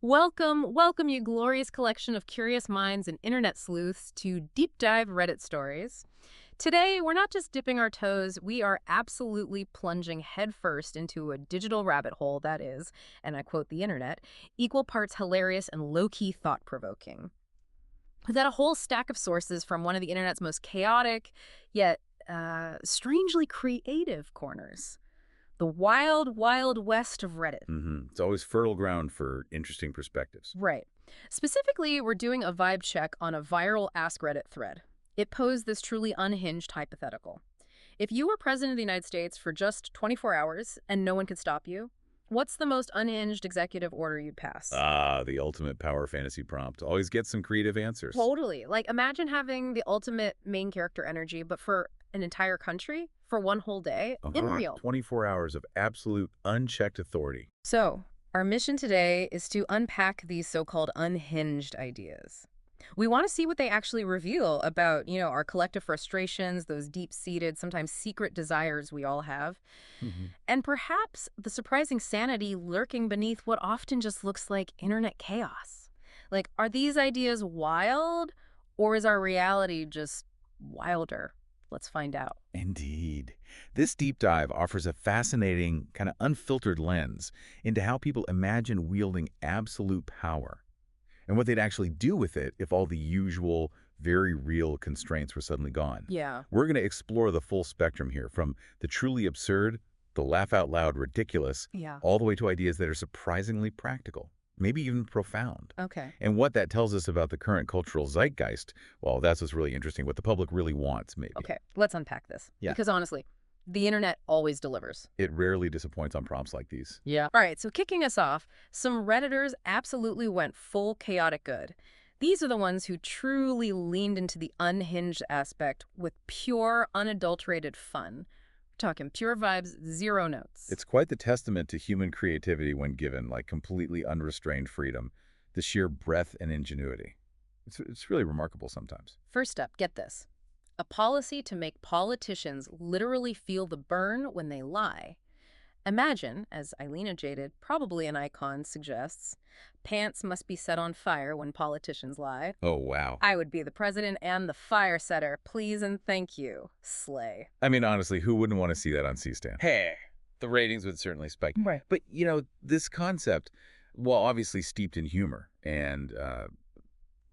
Welcome, you glorious collection of curious minds and internet sleuths to deep dive Reddit stories. Today, we're not just dipping our toes, we are absolutely plunging headfirst into a digital rabbit hole that is, and I quote the internet, equal parts hilarious and low-key thought-provoking. We've got a whole stack of sources from one of the internet's most chaotic, yet strangely creative corners. The wild, wild west of Reddit. It's always fertile ground for interesting perspectives. Right. Specifically, we're doing a vibe check on a viral Ask Reddit thread. It posed this truly unhinged hypothetical. If you were president of the United States for just 24 hours and no one could stop you, what's the most unhinged executive order you'd pass? The ultimate power fantasy prompt. Always get some creative answers. Totally. Like, imagine having the ultimate main character energy, but for an entire country for one whole day. Unreal. 24 hours of absolute unchecked authority. So, our mission today is to unpack these so-called unhinged ideas. We want to see what they actually reveal about, our collective frustrations, those deep-seated, sometimes secret desires we all have, and perhaps the surprising sanity lurking beneath what often just looks like internet chaos. Like, are these ideas wild, or is our reality just wilder? Let's find out. Indeed. This deep dive offers a fascinating, kind of unfiltered lens into how people imagine wielding absolute power and what they'd actually do with it if all the usual, very real constraints were suddenly gone. Yeah. We're going to explore the full spectrum here, from the truly absurd, the laugh-out-loud ridiculous, all the way to ideas that are surprisingly practical, maybe even profound. Okay. And what that tells us about the current cultural zeitgeist, well, that's what's really interesting, what the public really wants, maybe. Okay, let's unpack this. Yeah. Because honestly, the internet always delivers. It rarely disappoints on prompts like these. Yeah. All right, so kicking us off, some Redditors absolutely went full chaotic good. These are the ones who truly leaned into the unhinged aspect with pure, unadulterated fun. We're talking pure vibes, zero notes. It's quite the testament to human creativity when given, like, completely unrestrained freedom, the sheer breadth and ingenuity. It's really remarkable sometimes. First up, get this. A policy to make politicians literally feel the burn when they lie. Imagine, as Eilena Jaded, probably an icon, suggests, pants must be set on fire when politicians lie. Oh, wow. I would be the president and the fire setter. Please and thank you. Slay. I mean, honestly, who wouldn't want to see that on C-SPAN? Hey, the ratings would certainly spike. Right. But, this concept, well, obviously steeped in humor and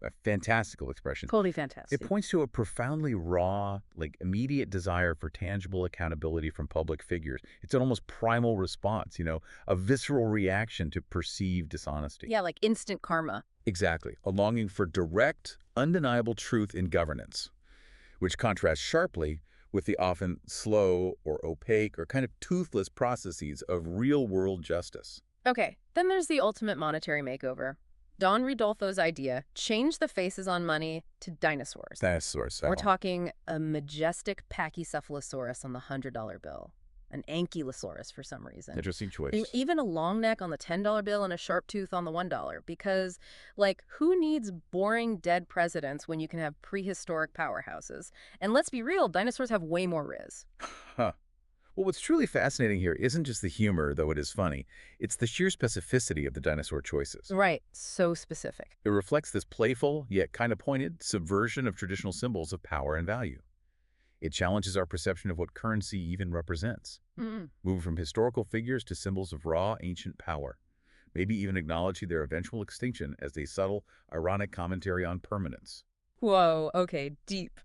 a fantastical expression. Totally fantastic. It points to a profoundly raw, immediate desire for tangible accountability from public figures. It's an almost primal response, a visceral reaction to perceived dishonesty. Yeah, like instant karma. Exactly. A longing for direct, undeniable truth in governance, which contrasts sharply with the often slow or opaque or kind of toothless processes of real-world justice. Okay, then there's the ultimate monetary makeover. Don Ridolfo's idea, change the faces on money to dinosaurs. Dinosaurs. We're talking a majestic Pachycephalosaurus on the $100 bill, an Ankylosaurus for some reason. Interesting choice. Even a long neck on the $10 bill and a sharp tooth on the $1, because, who needs boring dead presidents when you can have prehistoric powerhouses? And let's be real, dinosaurs have way more riz. Huh. Well, what's truly fascinating here isn't just the humor, though it is funny. It's the sheer specificity of the dinosaur choices. Right. So specific. It reflects this playful, yet kind of pointed, subversion of traditional symbols of power and value. It challenges our perception of what currency even represents, moving from historical figures to symbols of raw, ancient power, maybe even acknowledging their eventual extinction as a subtle, ironic commentary on permanence. Whoa, okay, deep.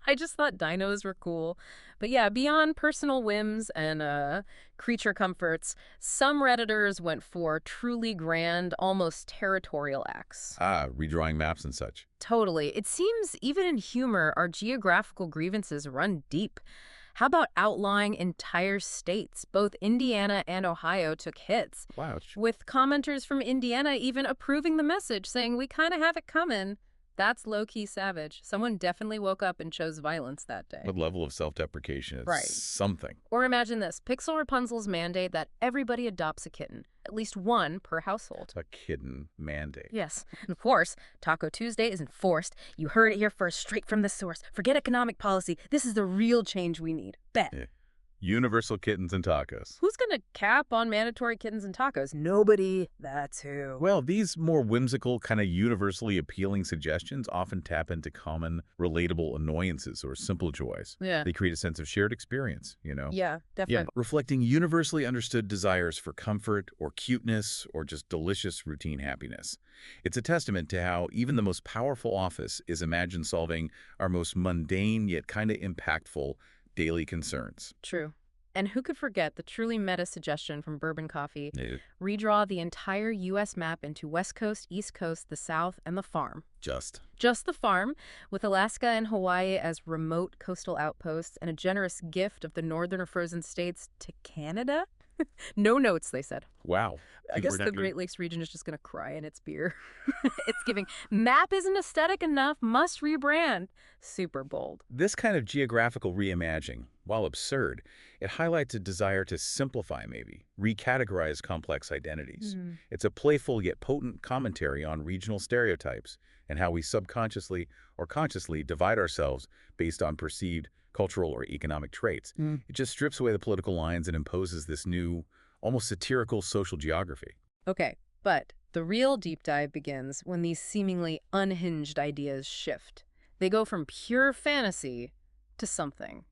I just thought dinos were cool. But yeah, beyond personal whims and creature comforts, some Redditors went for truly grand, almost territorial acts. Redrawing maps and such. Totally. It seems even in humor, our geographical grievances run deep. How about outlawing entire states? Both Indiana and Ohio took hits. Wow. With commenters from Indiana even approving the message, saying, we kind of have it coming. That's low-key savage. Someone definitely woke up and chose violence that day. What level of self-deprecation is Right. something. Or imagine this. Pixel Rapunzel's mandate that everybody adopts a kitten. At least one per household. A kitten mandate. Yes. And of course, Taco Tuesday is enforced. You heard it here first, straight from the source. Forget economic policy. This is the real change we need. Bet. Yeah. Universal kittens and tacos. Who's going to cap on mandatory kittens and tacos? Nobody. That's who. Well, these more whimsical, kind of universally appealing suggestions often tap into common, relatable annoyances or simple joys. Yeah. They create a sense of shared experience, you know? Yeah, definitely. Reflecting universally understood desires for comfort or cuteness or just delicious routine happiness. It's a testament to how even the most powerful office is imagined solving our most mundane yet kind of impactful daily concerns. True. And who could forget the truly meta suggestion from Bourbon Coffee? Yeah. Redraw the entire U.S. map into West Coast, East Coast, the South, and the farm. Just the farm, with Alaska and Hawaii as remote coastal outposts and a generous gift of the northern or frozen states to Canada? No notes, they said. wow. I guess the Great Lakes region is just going to cry in its beer. It's giving, map isn't aesthetic enough, must rebrand. Super bold. This kind of geographical reimagining, while absurd, it highlights a desire to simplify maybe, recategorize complex identities. It's a playful yet potent commentary on regional stereotypes and how we subconsciously or consciously divide ourselves based on perceived cultural or economic traits. It just strips away the political lines and imposes this new, almost satirical social geography. Okay, but the real deep dive begins when these seemingly unhinged ideas shift. They go from pure fantasy to something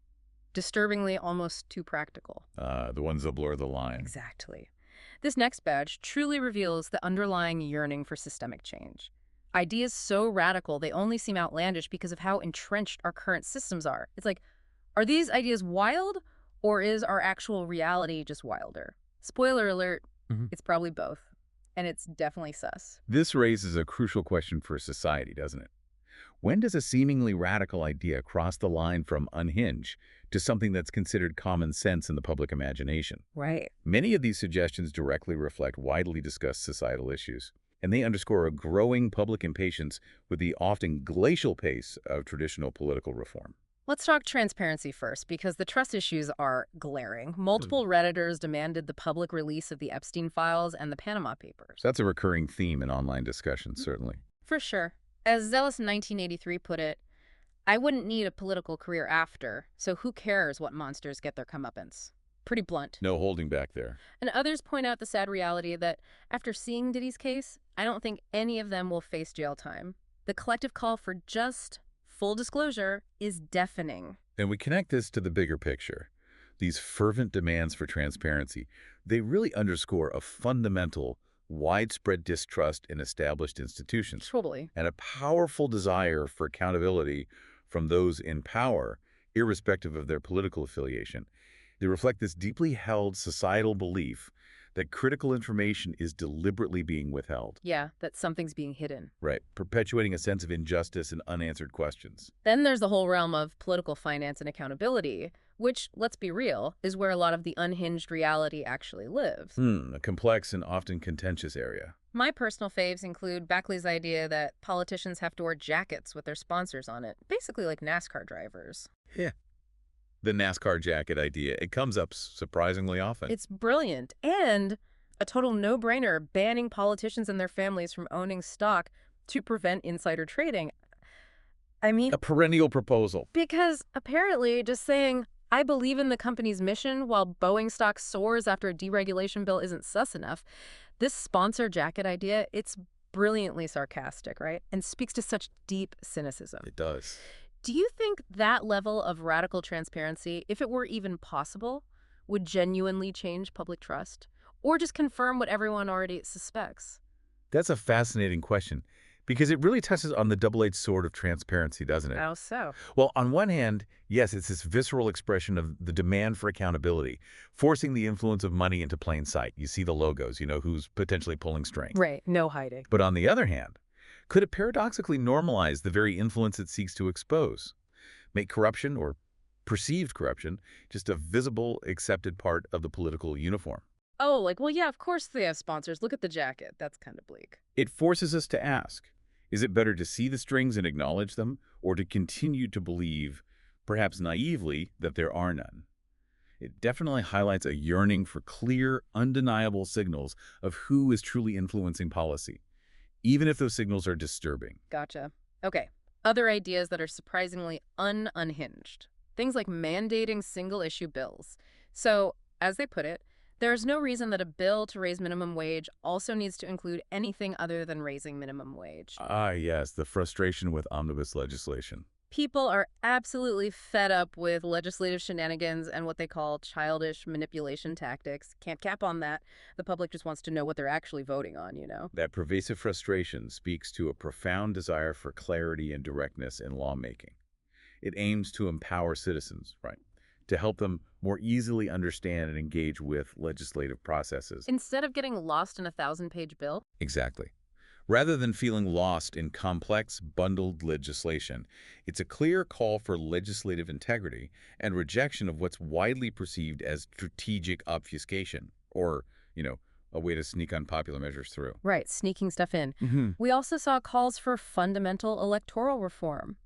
disturbingly almost too practical. The ones that blur the line. Exactly. This next badge truly reveals the underlying yearning for systemic change. Ideas so radical they only seem outlandish because of how entrenched our current systems are. It's like, are these ideas wild, or is our actual reality just wilder? Spoiler alert, It's probably both. And it's definitely sus. This raises a crucial question for society, doesn't it? When does a seemingly radical idea cross the line from unhinged to something that's considered common sense in the public imagination? Right. Many of these suggestions directly reflect widely discussed societal issues, and they underscore a growing public impatience with the often glacial pace of traditional political reform. Let's talk transparency first, because the trust issues are glaring. Multiple Redditors demanded the public release of the Epstein files and the Panama Papers. That's a recurring theme in online discussions, certainly. For sure. As Zealous in 1983 put it, I wouldn't need a political career after, so who cares what monsters get their comeuppance? Pretty blunt. No holding back there. And others point out the sad reality that after seeing Diddy's case, I don't think any of them will face jail time. The collective call for just full disclosure is deafening. And we connect this to the bigger picture. These fervent demands for transparency, they really underscore a fundamental, widespread distrust in established institutions. Totally. And a powerful desire for accountability from those in power, irrespective of their political affiliation. They reflect this deeply held societal belief that critical information is deliberately being withheld. Yeah, that something's being hidden. Right, perpetuating a sense of injustice and unanswered questions. Then there's the whole realm of political finance and accountability, which, let's be real, is where a lot of the unhinged reality actually lives. A complex and often contentious area. My personal faves include Backley's idea that politicians have to wear jackets with their sponsors on it, basically like NASCAR drivers. Yeah. The NASCAR jacket idea, it comes up surprisingly often. It's brilliant, and a total no-brainer banning politicians and their families from owning stock to prevent insider trading. I mean, a perennial proposal. because apparently just saying, I believe in the company's mission while Boeing stock soars after a deregulation bill isn't sus enough. This sponsor jacket idea, it's brilliantly sarcastic, right? And speaks to such deep cynicism. It does. Do you think that level of radical transparency, if it were even possible, would genuinely change public trust? Or just confirm what everyone already suspects? That's a fascinating question, because it really touches on the double-edged sword of transparency, doesn't it? How so? Well, on one hand, yes, it's this visceral expression of the demand for accountability, forcing the influence of money into plain sight. You see the logos, you know, who's potentially pulling strings. Right, no hiding. But on the other hand, could it paradoxically normalize the very influence it seeks to expose? Make corruption, or perceived corruption, just a visible, accepted part of the political uniform? Oh, like, well, yeah, of course they have sponsors. Look at the jacket. That's kind of bleak. It forces us to ask, is it better to see the strings and acknowledge them, or to continue to believe, perhaps naively, that there are none? It definitely highlights a yearning for clear, undeniable signals of who is truly influencing policy, even if those signals are disturbing. Gotcha. Okay. Other ideas that are surprisingly unhinged. Things like mandating single-issue bills. So, as they put it, there's no reason that a bill to raise minimum wage also needs to include anything other than raising minimum wage. Ah, yes, the frustration with omnibus legislation. People are absolutely fed up with legislative shenanigans and what they call childish manipulation tactics. Can't cap on that. The public just wants to know what they're actually voting on, you know? That pervasive frustration speaks to a profound desire for clarity and directness in lawmaking. It aims to empower citizens, right, to help them more easily understand and engage with legislative processes. Instead of getting lost in a 1,000-page bill. Exactly. Rather than feeling lost in complex, bundled legislation, it's a clear call for legislative integrity and rejection of what's widely perceived as strategic obfuscation, or, a way to sneak unpopular measures through. Right, sneaking stuff in. Mm-hmm. We also saw calls for fundamental electoral reform,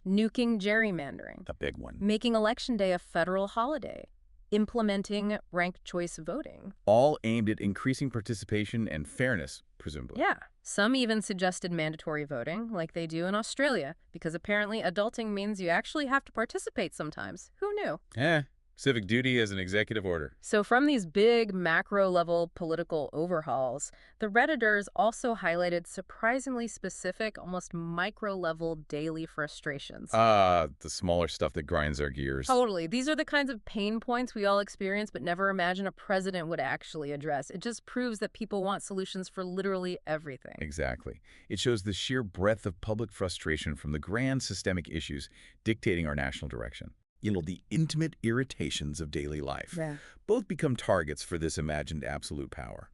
nuking gerrymandering, The big one. making Election Day a federal holiday, implementing ranked choice voting. All aimed at increasing participation and fairness, presumably. Yeah, some even suggested mandatory voting, like they do in Australia, because apparently adulting means you actually have to participate sometimes. Who knew? Civic duty as an executive order. So from these big macro-level political overhauls, the Redditors also highlighted surprisingly specific, almost micro-level daily frustrations. The smaller stuff that grinds our gears. Totally. These are the kinds of pain points we all experience but never imagine a president would actually address. It just proves that people want solutions for literally everything. Exactly. It shows the sheer breadth of public frustration from the grand systemic issues dictating our national direction. The intimate irritations of daily life. Yeah. Both become targets for this imagined absolute power,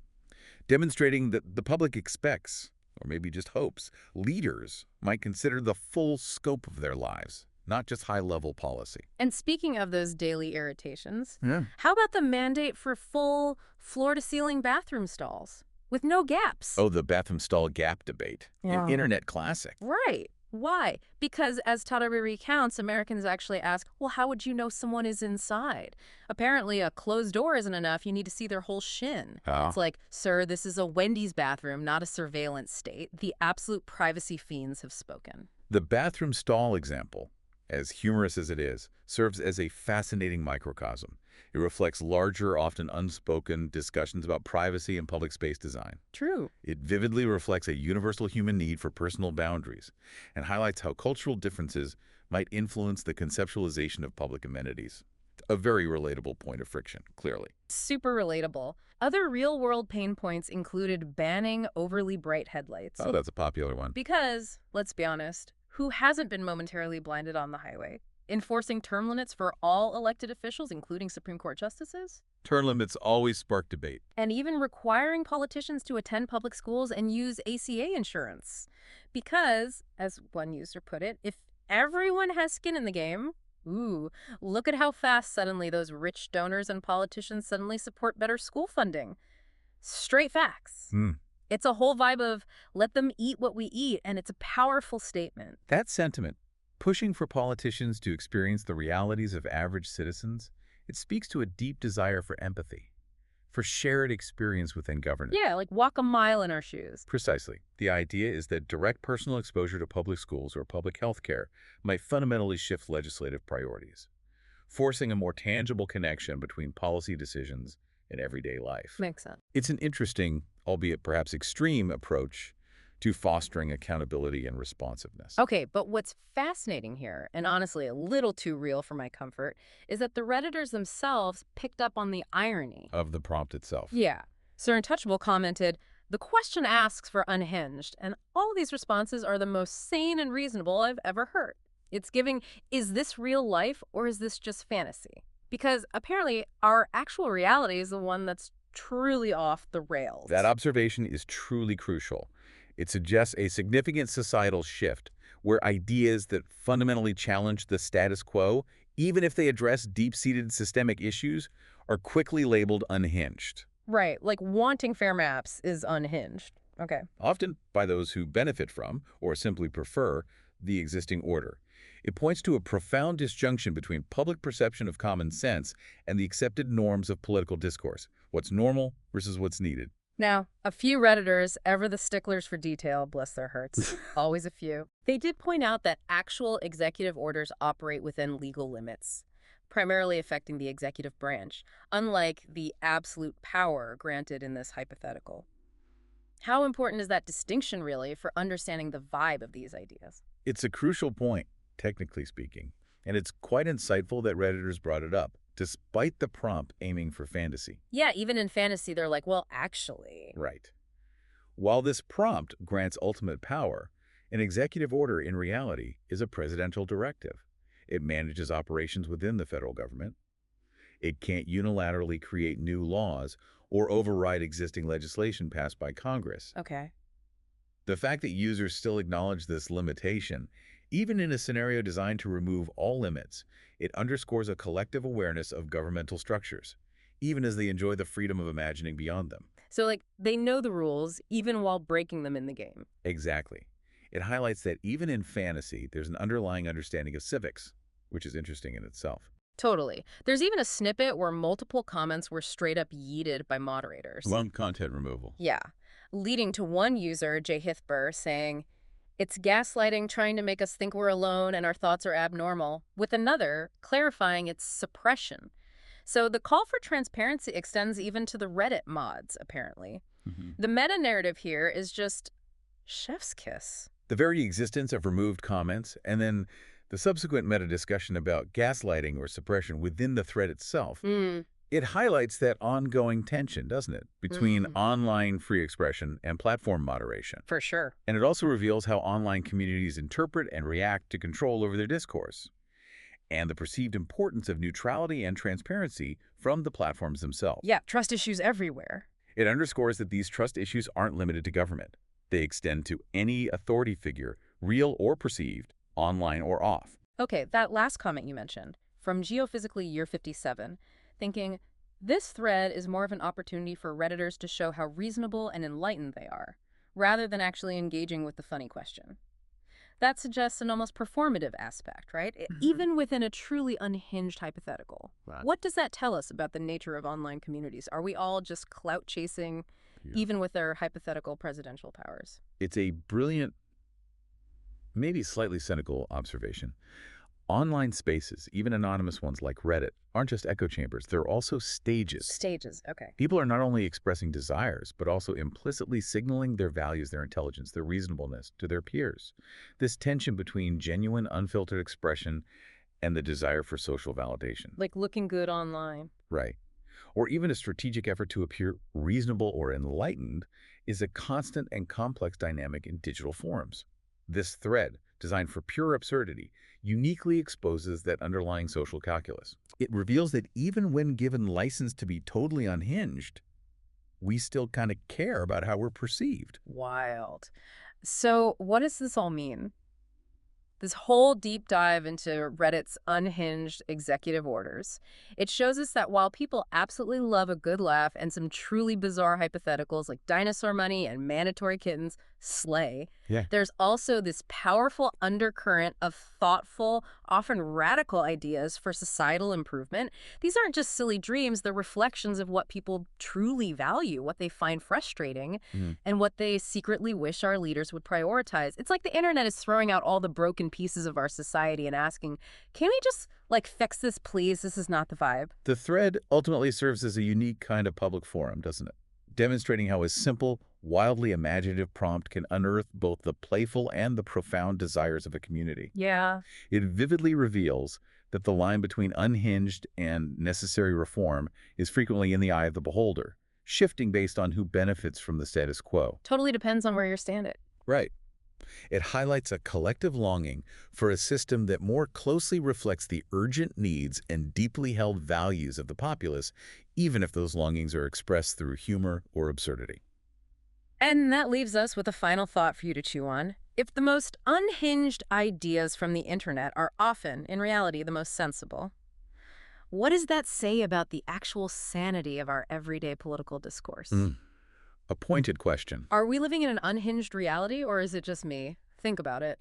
demonstrating that the public expects, or maybe just hopes, leaders might consider the full scope of their lives, not just high-level policy. And speaking of those daily irritations, Yeah. how about the mandate for full floor-to-ceiling bathroom stalls with no gaps? Oh, the bathroom stall gap debate. Yeah. An internet classic. Right. Why? Because, as Tadari recounts, Americans actually ask, well, how would you know someone is inside? Apparently, a closed door isn't enough. You need to see their whole shin. Oh. It's like, sir, this is a Wendy's bathroom, not a surveillance state. The absolute privacy fiends have spoken. The bathroom stall example, as humorous as it is, serves as a fascinating microcosm. It reflects larger, often unspoken discussions about privacy and public space design. True. It vividly reflects a universal human need for personal boundaries and highlights how cultural differences might influence the conceptualization of public amenities. A very relatable point of friction, clearly. Super relatable. Other real-world pain points included banning overly bright headlights. Oh, that's a popular one. Because, let's be honest, who hasn't been momentarily blinded on the highway? Enforcing term limits for all elected officials, including Supreme Court justices? Term limits always spark debate. And even requiring politicians to attend public schools and use ACA insurance. Because, as one user put it, if everyone has skin in the game, ooh, look at how fast suddenly those rich donors and politicians suddenly support better school funding. Straight facts. It's a whole vibe of let them eat what we eat, and it's a powerful statement. That sentiment, pushing for politicians to experience the realities of average citizens, it speaks to a deep desire for empathy, for shared experience within governance. Yeah, like walk a mile in our shoes. Precisely. The idea is that direct personal exposure to public schools or public health care might fundamentally shift legislative priorities, forcing a more tangible connection between policy decisions and everyday life. Makes sense. It's an interesting, albeit perhaps extreme, approach to fostering accountability and responsiveness. Okay, but what's fascinating here, and honestly a little too real for my comfort, is that the Redditors themselves picked up on the irony Of the prompt itself. Yeah. Sir Untouchable commented, the question asks for unhinged, and all these responses are the most sane and reasonable I've ever heard. It's giving, is this real life or is this just fantasy? Because apparently our actual reality is the one that's truly off the rails. That observation is truly crucial. It suggests a significant societal shift where ideas that fundamentally challenge the status quo, even if they address deep-seated systemic issues, are quickly labeled unhinged. Right, like wanting fair maps is unhinged. Okay. Often by those who benefit from, or simply prefer, the existing order. It points to a profound disjunction between public perception of common sense and the accepted norms of political discourse, what's normal versus what's needed. Now, a few Redditors, ever the sticklers for detail, bless their hearts, always a few, they did point out that actual executive orders operate within legal limits. primarily affecting the executive branch, unlike the absolute power granted in this hypothetical. How important is that distinction, really, for understanding the vibe of these ideas? It's a crucial point, technically speaking, and it's quite insightful that Redditors brought it up, despite the prompt aiming for fantasy. Yeah, even in fantasy, they're like, well, actually. Right. While this prompt grants ultimate power, an executive order in reality is a presidential directive. It manages operations within the federal government. It can't unilaterally create new laws or override existing legislation passed by Congress. Okay. The fact that users still acknowledge this limitation, even in a scenario designed to remove all limits, it underscores a collective awareness of governmental structures, even as they enjoy the freedom of imagining beyond them. So, like, they know the rules, even while breaking them in the game. Exactly. It highlights that even in fantasy, there's an underlying understanding of civics, which is interesting in itself. Totally. There's even a snippet where multiple comments were straight up yeeted by moderators. Lung content removal. Yeah. Leading to one user, Jay Hithber, saying, "It's gaslighting trying to make us think we're alone and our thoughts are abnormal," with another clarifying it's suppression. So the call for transparency extends even to the Reddit mods, apparently. The meta-narrative here is just chef's kiss. The very existence of removed comments, and then the subsequent meta-discussion about gaslighting or suppression within the thread itself, it highlights that ongoing tension, doesn't it, between online free expression and platform moderation. For sure. And it also reveals how online communities interpret and react to control over their discourse, and the perceived importance of neutrality and transparency from the platforms themselves. Yeah, trust issues everywhere. It underscores that these trust issues aren't limited to government. They extend to any authority figure, real or perceived, online or off. Okay, that last comment you mentioned, from Geophysically Year 57, thinking, this thread is more of an opportunity for Redditors to show how reasonable and enlightened they are, rather than actually engaging with the funny question. That suggests an almost performative aspect, right? Even within a truly unhinged hypothetical. Right. What does that tell us about the nature of online communities? Are we all just clout chasing, even with their hypothetical presidential powers? It's a brilliant, maybe slightly cynical observation. Online spaces, even anonymous ones like Reddit, aren't just echo chambers. They're also stages. Stages, okay. People are not only expressing desires, but also implicitly signaling their values, their intelligence, their reasonableness to their peers. This tension between genuine, unfiltered expression and the desire for social validation. Like looking good online. Right. Or even a strategic effort to appear reasonable or enlightened is a constant and complex dynamic in digital forums. This thread, designed for pure absurdity, uniquely exposes that underlying social calculus. It reveals that even when given license to be totally unhinged, we still kind of care about how we're perceived. Wild. So what does this all mean? This whole deep dive into Reddit's unhinged executive orders, it shows us that while people absolutely love a good laugh and some truly bizarre hypotheticals like dinosaur money and mandatory kittens slay, there's also this powerful undercurrent of thoughtful, often radical ideas for societal improvement. These aren't just silly dreams, they're reflections of what people truly value, what they find frustrating, and what they secretly wish our leaders would prioritize. It's like the internet is throwing out all the broken pieces of our society and asking, can we just, like, fix this, please? This is not the vibe. The thread ultimately serves as a unique kind of public forum, doesn't it? Demonstrating how a simple, wildly imaginative prompt can unearth both the playful and the profound desires of a community. Yeah. It vividly reveals that the line between unhinged and necessary reform is frequently in the eye of the beholder, shifting based on who benefits from the status quo. Totally depends on where you stand it. Right. It highlights a collective longing for a system that more closely reflects the urgent needs and deeply held values of the populace, even if those longings are expressed through humor or absurdity. And that leaves us with a final thought for you to chew on. If the most unhinged ideas from the internet are often, in reality, the most sensible, what does that say about the actual sanity of our everyday political discourse? A pointed question. Are we living in an unhinged reality, or is it just me? Think about it.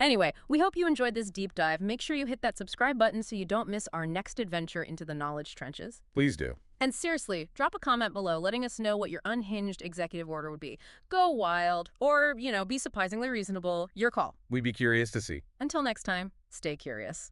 Anyway, we hope you enjoyed this deep dive. Make sure you hit that subscribe button so you don't miss our next adventure into the knowledge trenches. Please do. And seriously, drop a comment below letting us know what your unhinged executive order would be. Go wild, or, be surprisingly reasonable. Your call. We'd be curious to see. Until next time, stay curious.